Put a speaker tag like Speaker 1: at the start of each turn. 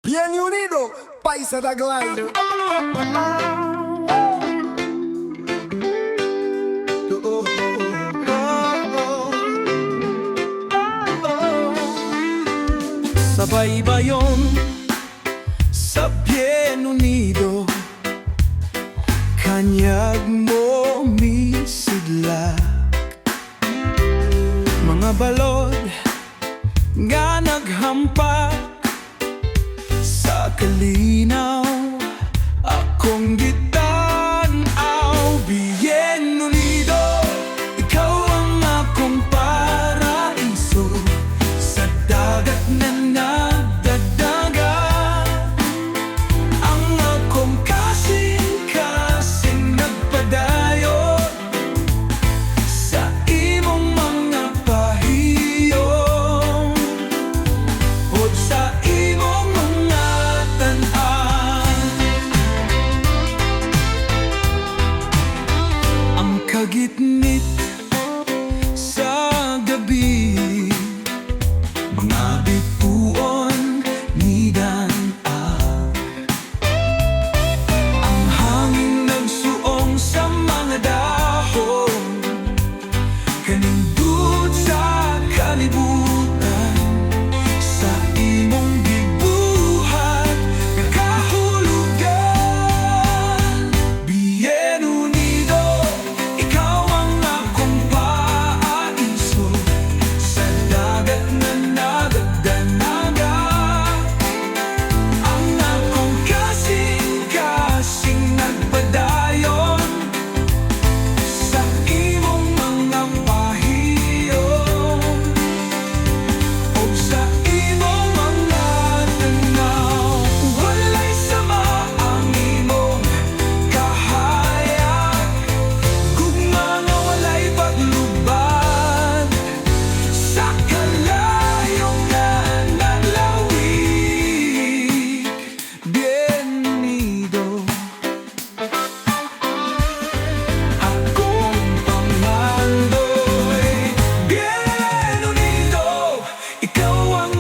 Speaker 1: Bienvenido, paisa da grande.
Speaker 2: Sabay ba yun sa Bien Unido? Kanyag mo misidlak mga balod nga naghampak sa kalinaw akong gitanaw. Bien Unido, ikaw ang akong paraiso sa dagat na nagdadagat. Ang akong kasing-kasing nagpadayon sa imong mga pahiyon o sa imong mga tan-an. Ang kagitnit sa gabi, mga bituon ni Dan-an. Ang hangin nagsuong sa mga dahon, kanindot sa kalibutan, sa imong gibuhat nga kahulugan. Bien Unido, ikaw ang akong paaiso sa dagat na nagdadagat. Ang akong kasing-kasing nagpadayon sa imong mga pahiyon o sa imong mga tanaw. Walay sama ang imong kahayag, gugma nga walay paglubad sa kalayong nananlawig. Bien Unido, akong pangandoy. Bien Unido, ikaw ang